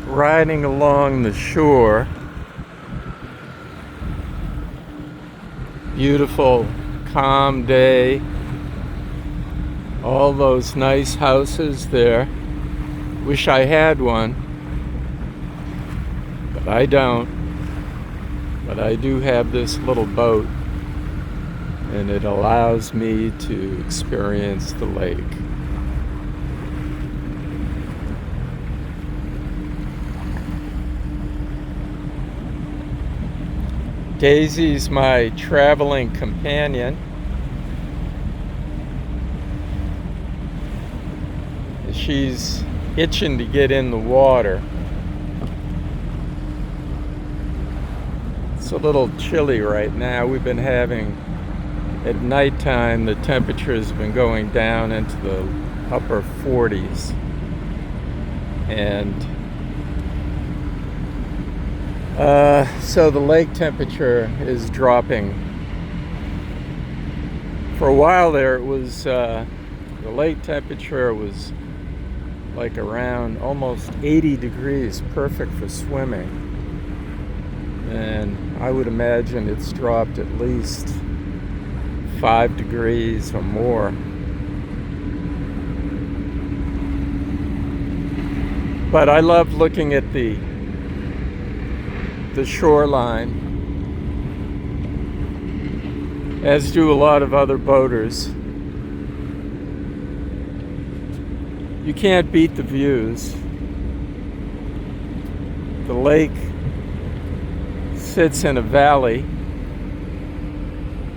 riding along the shore. Beautiful, calm day. All those nice houses there. Wish I had one, but I don't. But I do have this little boat, and it allows me to experience the lake. Daisy's my traveling companion. She's itching to get in the water. It's a little chilly right now. We've been having, at nighttime, the temperature's been going down into the upper 40s. And so the lake temperature is dropping. For a while there, it was the lake temperature was like around almost 80 degrees, perfect for swimming. And I would imagine it's dropped at least 5 degrees or more. But I love looking at the shoreline, as do a lot of other boaters. You can't beat the views. The lake sits in a valley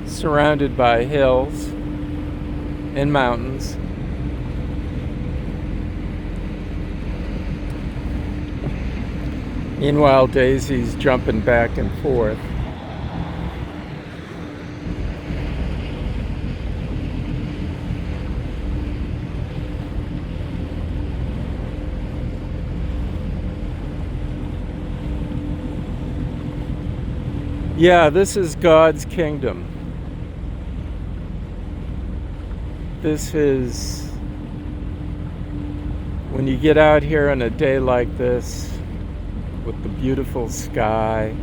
surrounded by hills and mountains. Meanwhile, Daisy's jumping back and forth. Yeah, this is God's kingdom. This is, when you get out here on a day like this, with the beautiful sky,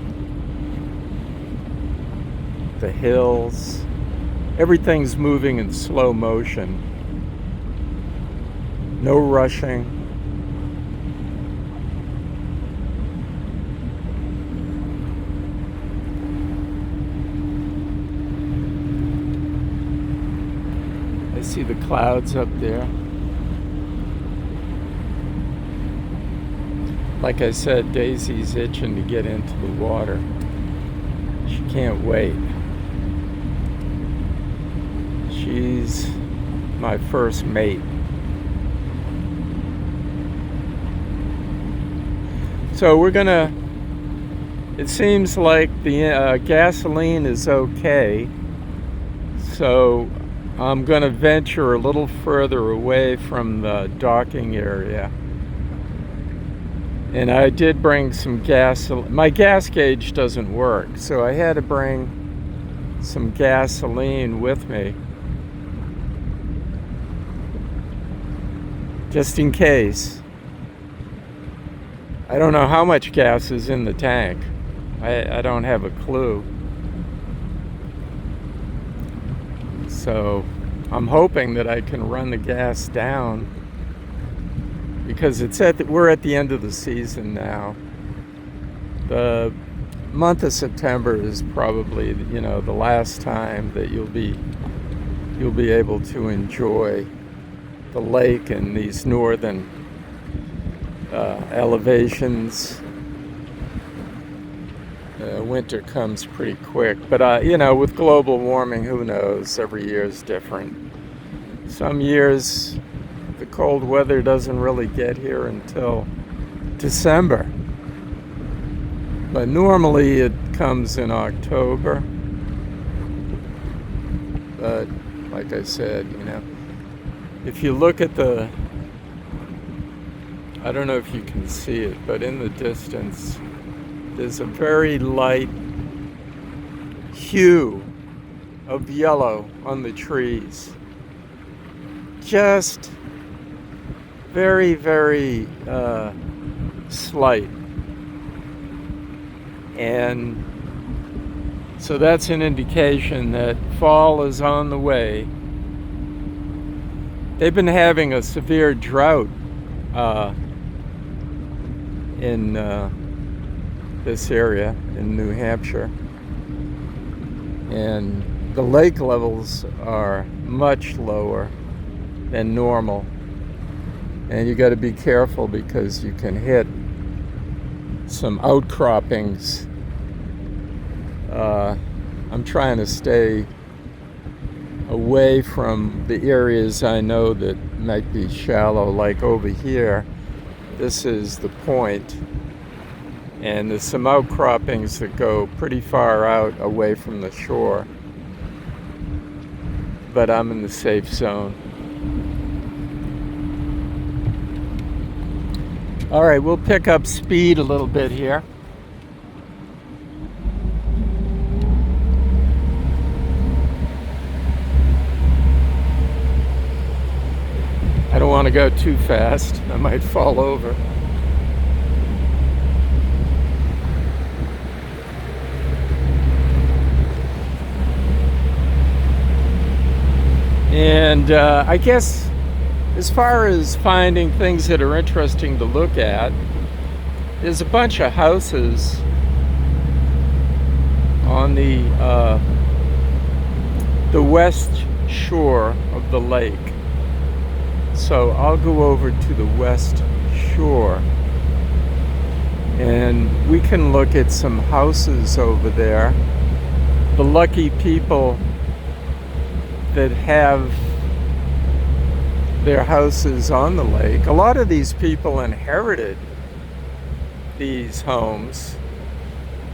the hills, everything's moving in slow motion. No rushing. I see the clouds up there. Like I said, Daisy's itching to get into the water. She can't wait. She's my first mate. So we're gonna, it seems like the gasoline is okay. So I'm gonna venture a little further away from the docking area. And I did bring some gasoline. My gas gauge doesn't work, so I had to bring some gasoline with me, just in case. I don't know how much gas is in the tank. I don't have a clue. So I'm hoping that I can run the gas down, because we're at the end of the season now. The month of September is probably, the last time that you'll be able to enjoy the lake and these northern elevations. Winter comes pretty quick, but with global warming, who knows? Every year is different. Some years the cold weather doesn't really get here until December, but normally it comes in October. But like I said, if you look at I don't know if you can see it, but in the distance there's a very light hue of yellow on the trees. Just very, very slight. And so that's an indication that fall is on the way. They've been having a severe drought in this area in New Hampshire. And the lake levels are much lower than normal. And you got to be careful because you can hit some outcroppings. I'm trying to stay away from the areas I know that might be shallow, like over here. This is the point, and there's some outcroppings that go pretty far out away from the shore, but I'm in the safe zone. All right, we'll pick up speed a little bit here. I don't want to go too fast. I might fall over. And I guess as far as finding things that are interesting to look at, there's a bunch of houses on the west shore of the lake. So I'll go over to the west shore and we can look at some houses over there. The lucky people that have their houses on the lake. A lot of these people inherited these homes.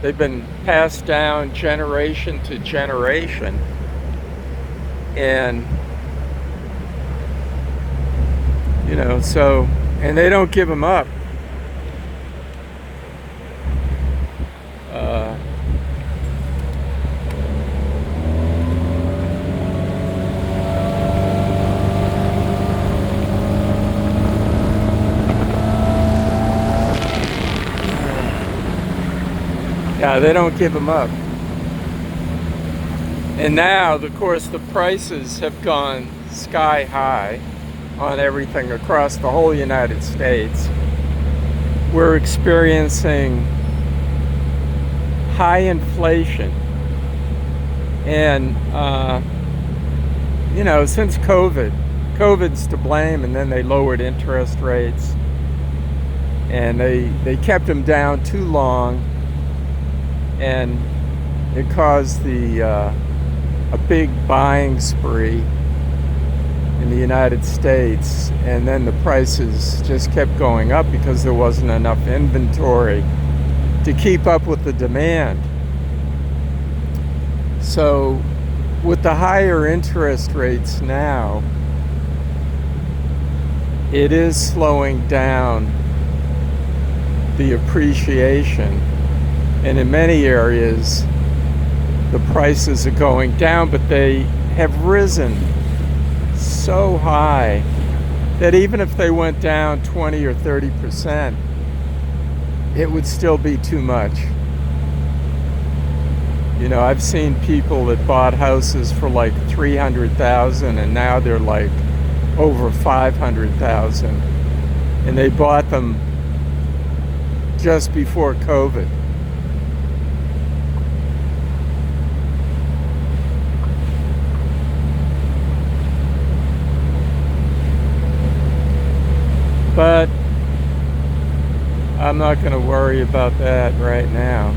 They've been passed down generation to generation. And so, and they don't give them up. Yeah, they don't give them up. And now, of course, the prices have gone sky high on everything across the whole United States. We're experiencing high inflation. And, since COVID's to blame, and then they lowered interest rates. And they kept them down too long. And it caused a big buying spree in the United States, and then the prices just kept going up because there wasn't enough inventory to keep up with the demand. So with the higher interest rates now, it is slowing down the appreciation, and in many areas the prices are going down, but they have risen so high that even if they went down 20 or 30%, it would still be too much. I've seen people that bought houses for like $300,000 and now they're like over $500,000, and they bought them just before COVID. But I'm not going to worry about that right now.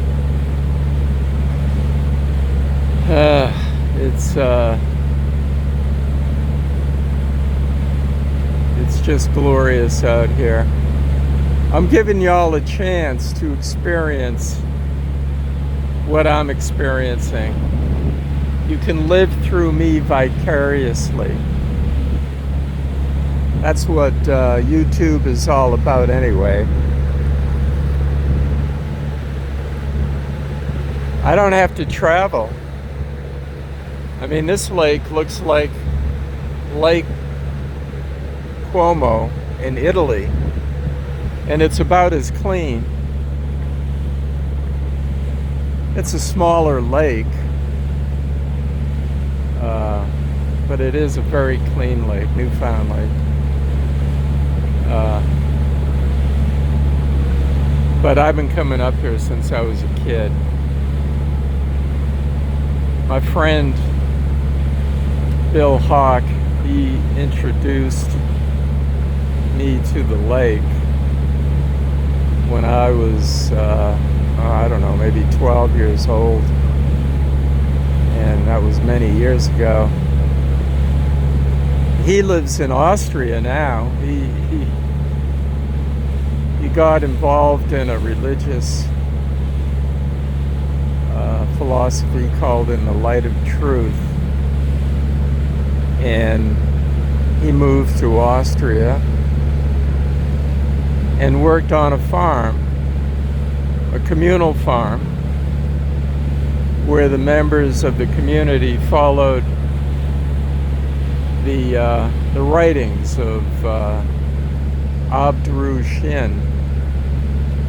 It's just glorious out here. I'm giving y'all a chance to experience what I'm experiencing. You can live through me vicariously. That's what YouTube is all about anyway. I don't have to travel. I mean, this lake looks like Lake Como in Italy. and it's about as clean. It's a smaller lake, but it is a very clean lake, Newfound Lake. But I've been coming up here since I was a kid. My friend Bill Hawk, he introduced me to the lake when I was, I don't know, maybe 12 years old. And that was many years ago. He lives in Austria now. He got involved in a religious philosophy called In the Light of Truth. And he moved to Austria and worked on a farm, a communal farm, where the members of the community followed the writings of Abdru Shin,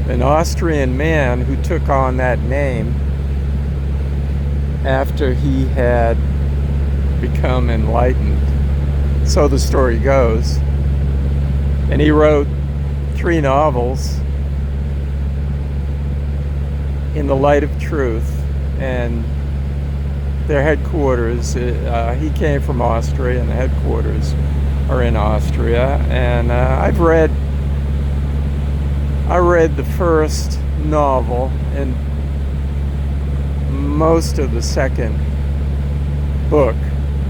an Austrian man who took on that name after he had become enlightened. So the story goes. And he wrote 3 novels, In the Light of Truth, and their headquarters, he came from Austria, and the headquarters are in Austria. And I read the first novel and most of the second book.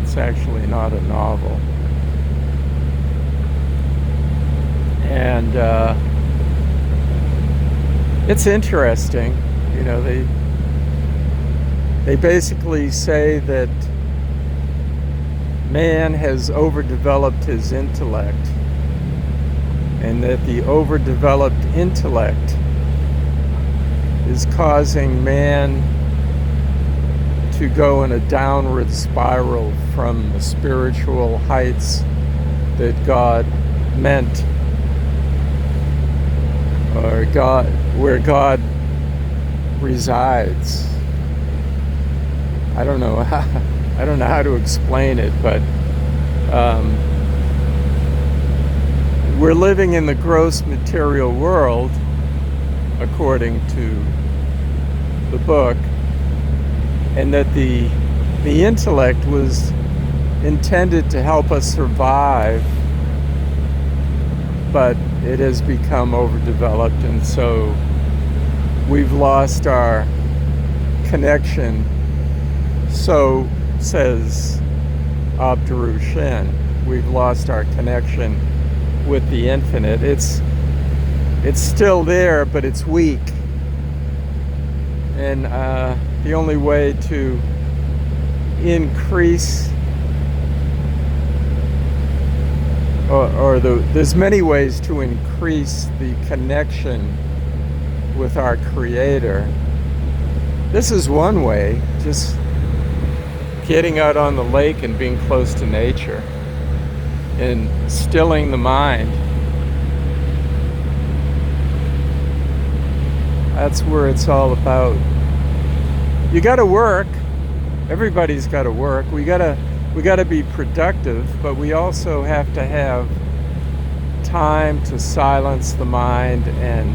It's actually not a novel. And it's interesting. You know, they basically say that man has overdeveloped his intellect, and that the overdeveloped intellect is causing man to go in a downward spiral from the spiritual heights that God meant, or where God resides. I don't know how to explain it, but we're living in the gross material world, according to the book, and that the intellect was intended to help us survive, but it has become overdeveloped, and so we've lost our connection. So says Abdru Shin, we've lost our connection with the infinite. It's still there, but it's weak. And the only way to increase, there's many ways to increase the connection with our Creator. This is one way, just getting out on the lake and being close to nature and stilling the mind. That's where it's all about. You got to work. Everybody's got to work. We got to be productive, but we also have to have time to silence the mind and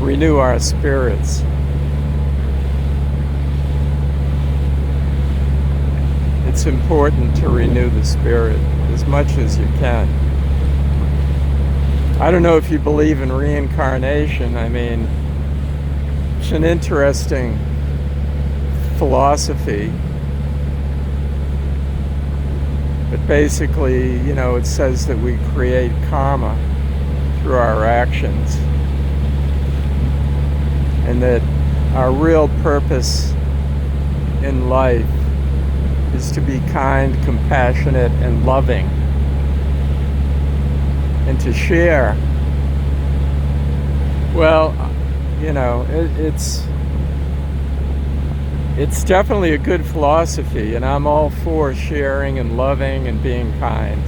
renew our spirits. It's important to renew the spirit as much as you can. I don't know if you believe in reincarnation. I mean, it's an interesting philosophy. But basically, you know, it says that we create karma through our actions, and that our real purpose in life is to be kind, compassionate, and loving, and to share. Well, you know, it's definitely a good philosophy, and I'm all for sharing and loving and being kind.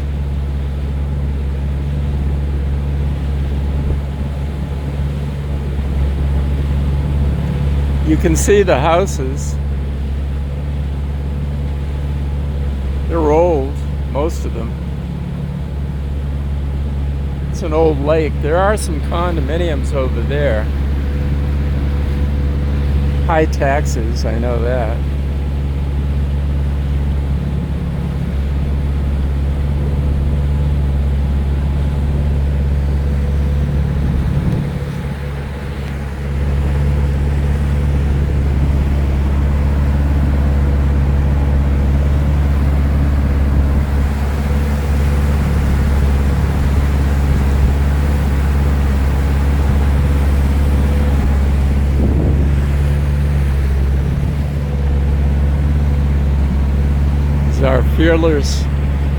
You can see the houses. They're old, most of them. It's an old lake. There are some condominiums over there. High taxes, I know that.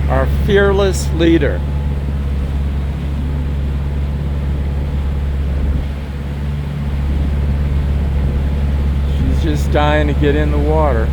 Our fearless leader. She's just dying to get in the water.